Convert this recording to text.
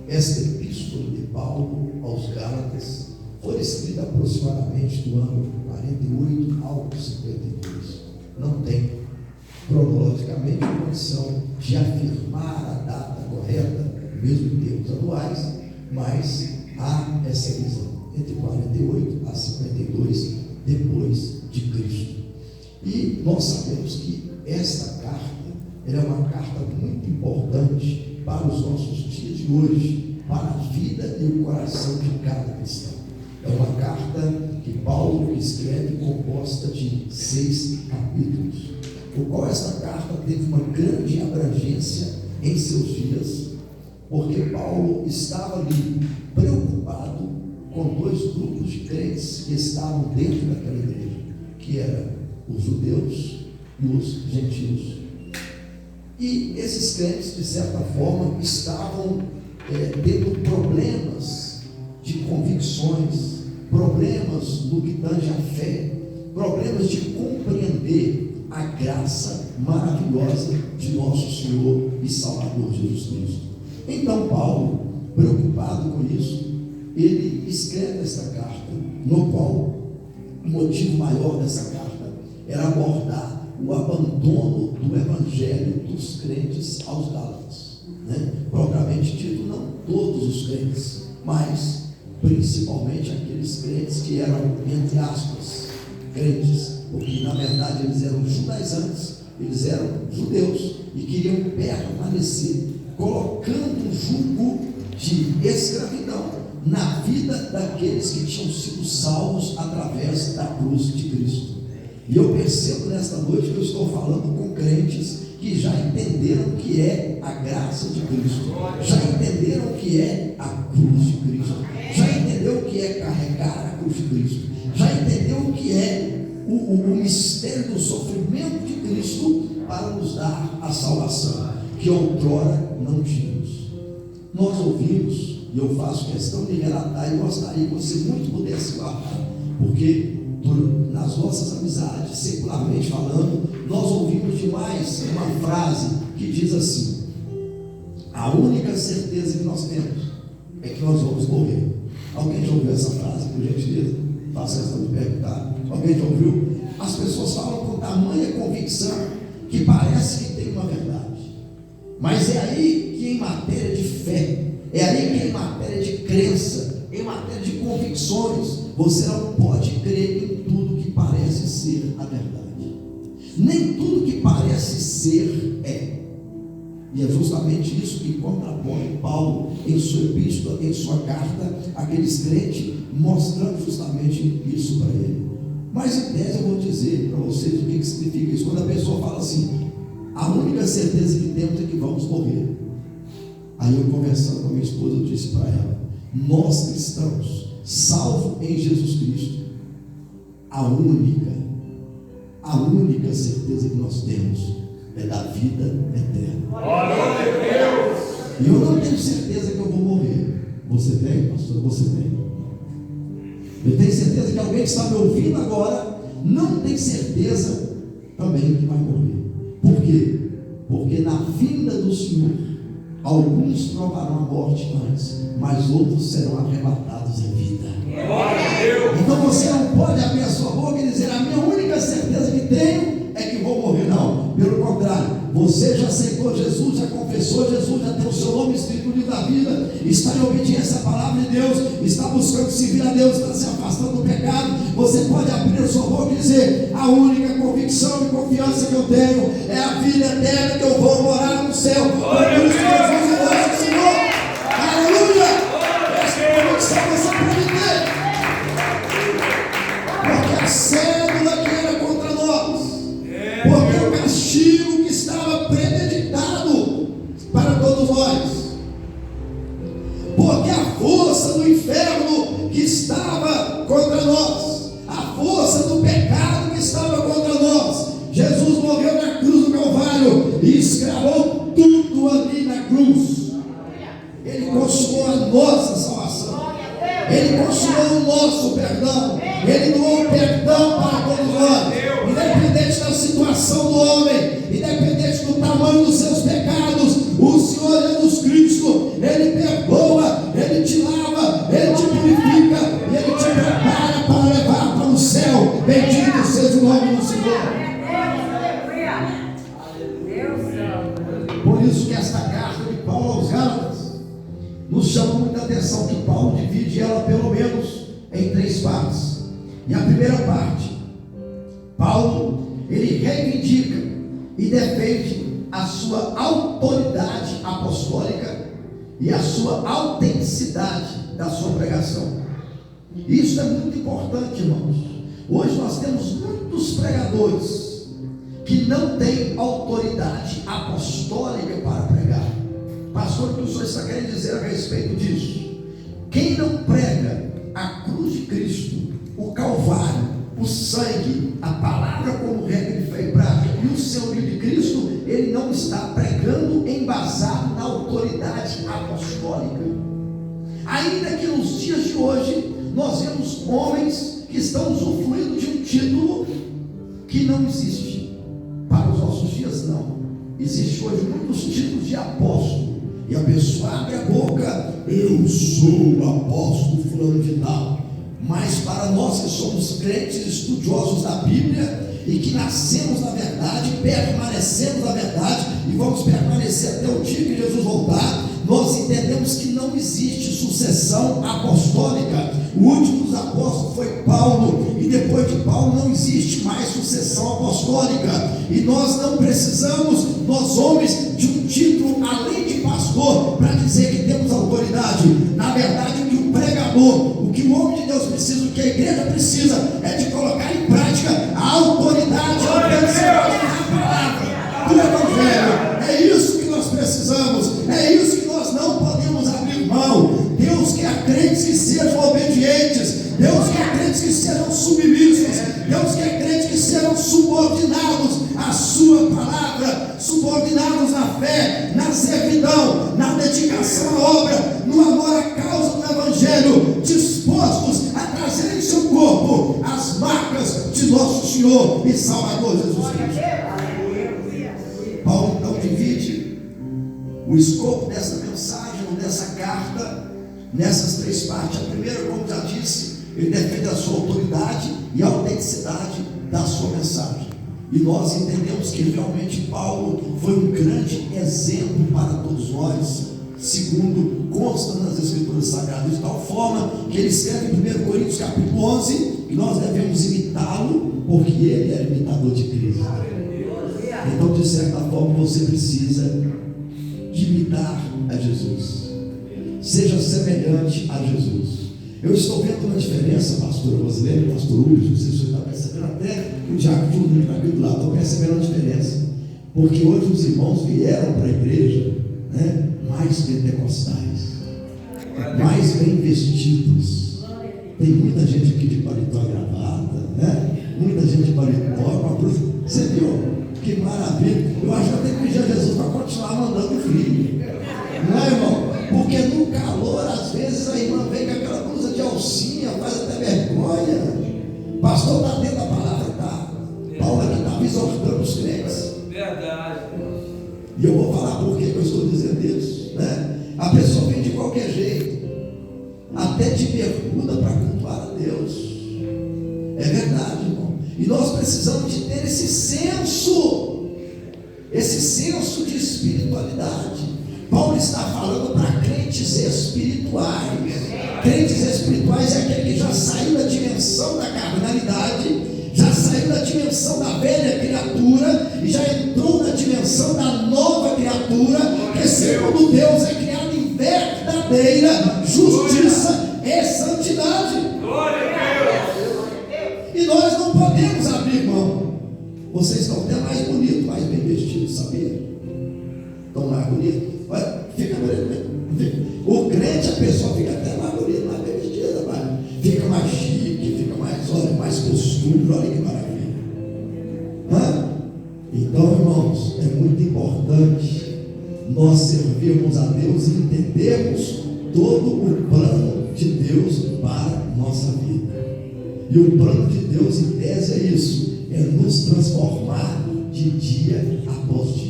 esta epístola de Paulo aos Gálatas foi escrita aproximadamente do ano 48 ao 52. Não tem cronologicamente condição de afirmar a data correta, mesmo em termos atuais, mas há essa visão, entre 48 a 52 depois de Cristo. E nós sabemos que esta carta ela é uma carta muito importante para os nossos dias de hoje, para a vida e o coração de cada cristão. É uma carta que Paulo escreve, composta de 6 capítulos, o qual esta carta teve uma grande abrangência em seus dias, porque Paulo estava ali preocupado com 2 grupos de crentes que estavam dentro daquela igreja, que eram os judeus e os gentios. E esses crentes, de certa forma, estavam tendo problemas de convicções, problemas no que tange à fé, problemas de compreender a graça maravilhosa de nosso Senhor e Salvador Jesus Cristo. Então Paulo, preocupado com isso, ele escreve esta carta, no qual o motivo maior dessa carta era abordar o abandono do evangelho dos crentes aos Gálatas, propriamente dito, não todos os crentes, mas principalmente aqueles crentes que eram, entre aspas, crentes, porque na verdade eles eram judaizantes, eles eram judeus e queriam permanecer colocando um jugo de escravidão na vida daqueles que tinham sido salvos através da cruz de Cristo. E eu percebo nesta noite que eu estou falando com crentes que já entenderam o que é a graça de Cristo, já entenderam o que é a cruz de Cristo, já entendeu o que é carregar a cruz de Cristo, já entendeu o que é o mistério do sofrimento de Cristo para nos dar a salvação que outrora não tínhamos. Nós ouvimos, e eu faço questão de relatar, e gostaria que você muito pudesse guardar, porque nas nossas amizades, secularmente falando, nós ouvimos demais uma frase que diz assim: a única certeza que nós temos é que nós vamos morrer. Alguém já ouviu essa frase, por gentileza? Faça questão de perguntar. Alguém já ouviu? As pessoas falam com tamanha convicção que parece que tem uma verdade, mas é aí que em matéria de fé, é aí que em matéria de crença, em matéria de convicções, você não pode crer em tudo que parece ser a verdade. Nem tudo que parece ser é. E é justamente isso que contrapõe Paulo em sua epístola, em sua carta, àqueles crentes, mostrando justamente isso para ele. Mas em tese eu vou dizer para vocês o que significa isso. Quando a pessoa fala assim: a única certeza que temos é que vamos morrer. Aí eu, conversando com a minha esposa, eu disse para ela: nós cristãos, salvo em Jesus Cristo, a única certeza que nós temos é da vida eterna. Glória a Deus! E eu não tenho certeza que eu vou morrer. Você tem, pastor? Você tem? Eu tenho certeza que alguém que está me ouvindo agora não tem certeza também que vai morrer. Por quê? Porque na vinda do Senhor, alguns provarão a morte antes, mas outros serão arrebatados em vida. Então você não pode abrir a sua boca e dizer: a minha única certeza que tenho é que vou morrer. Não, pelo contrário, você já aceitou Jesus, já confessou Jesus, já tem o seu nome escrito no livro da vida, está em obediência à palavra de Deus, está buscando servir a Deus, está se afastando do pecado. Você pode abrir a sua boca e dizer: a única convicção e confiança que eu tenho é a vida eterna, que eu vou morar no céu com Cristo Jesus e nosso Senhor. Aleluia! Essa convicção você pode ter, porque a cédula que era contra nós, porque o castigo que estava premeditado para todos nós, porque a força do inferno que estava contra nós, a força do pecado que estava contra nós, Jesus morreu na cruz do Calvário e escravou tudo ali na cruz. Ele consumou a nossa salvação, Ele consumou o nosso perdão, Ele doou perdão para todos nós, independente da situação do homem, independente do tamanho dos seus pecados. O Senhor Jesus Cristo, Ele perdoa Senhor. Por isso que esta carta de Paulo aos Gálatas nos chama muita atenção, que Paulo divide ela pelo menos em 3 partes. E a primeira parte, Paulo, ele reivindica e defende a sua autoridade apostólica e a sua autenticidade da sua pregação. Isso é muito importante, irmãos. Hoje nós temos muitos pregadores que não têm autoridade apostólica para pregar. Pastor, o que o senhor está querendo dizer a respeito disso? Quem não prega a cruz de Cristo, o Calvário, o sangue, a palavra como regra de fé e prática e o senhorio de Cristo, ele não está pregando embasado na autoridade apostólica. Ainda que nos dias de hoje nós vemos homens que estão usufruindo de um título que não existe. Para os nossos dias não. Existe hoje muitos títulos de apóstolo, e a pessoa abre a boca: eu sou o apóstolo fulano de tal. Mas para nós que somos crentes estudiosos da Bíblia e que nascemos na verdade, permanecemos na verdade e vamos permanecer até o dia que Jesus voltar, nós entendemos que não existe sucessão apostólica. O último dos apóstolos foi Paulo, e depois de Paulo não existe mais sucessão apostólica, e nós não precisamos, nós homens, de um título além de pastor para dizer que temos autoridade. Na verdade, o que o pregador, o que o homem de Deus precisa, o que a igreja precisa, é de colocar em prática a autoridade da palavra do Evangelho. É isso que nós precisamos, é isso que nós não podemos abrir mão. Deus quer crentes que sejam obedientes, Deus quer crentes que sejam submissos, Deus quer crentes que sejam subordinados à sua palavra, subordinados na fé, na servidão, na dedicação à obra, no amor à causa do Evangelho, dispostos a trazer em seu corpo as marcas de nosso Senhor e Salvador Jesus Cristo. Paulo então divide o escopo dessa mensagem, ou dessa carta, nessas 3 partes. A primeira, como já disse, ele defende a sua autoridade e a autenticidade da sua mensagem. E nós entendemos que realmente Paulo foi um grande exemplo para todos nós, segundo consta nas Escrituras Sagradas, de tal forma que ele escreve em 1 Coríntios capítulo 11, que nós devemos imitá-lo, porque ele era imitador de Cristo. Então, de certa forma, você precisa de imitar a Jesus. Seja semelhante a Jesus. Eu estou vendo uma diferença, pastor Rosilene, pastor Hugo, não sei se você está percebendo, até o Diácono Júnior está aqui do lado, estou percebendo a diferença. Porque hoje os irmãos vieram para a igreja, né, mais pentecostais, mais bem vestidos. Tem muita gente aqui de paletó e gravata, né? Muita gente de paletó, uma coisa. Você viu? Que maravilha. Eu acho que eu tenho que pedir a Jesus para continuar mandando frio. Não é, irmão? Porque no calor, às vezes, a irmã vem com aquela blusa de alcinha, faz até vergonha. Pastor está dentro da palavra, tá? Paulo aqui está exortando os crentes. Verdade. E eu vou falar por que eu estou dizendo isso, né? A pessoa vem de qualquer jeito, até de bermuda para cultuar a Deus. É verdade, irmão. E nós precisamos de ter esse senso de espiritualidade. Paulo está falando para crentes espirituais. Crentes espirituais é aquele que já saiu da dimensão da carnalidade, já saiu da dimensão da velha criatura e já entrou na dimensão da nova criatura, que segundo Deus é criada em verdadeira justiça e santidade. E nós não podemos abrir mão. Vocês estão até mais bonitos, mais bem vestidos, sabia? Estão mais bonitos. Olha, fica bonito. O crente, a pessoa fica até mais bonita, mais bem vestida, fica mais chique, fica mais, olha, mais costume, olha que maravilha. Então, irmãos, é muito importante nós servirmos a Deus e entendermos todo o plano de Deus para a nossa vida. E o plano de Deus, em tese, é isso: é nos transformar de dia após dia.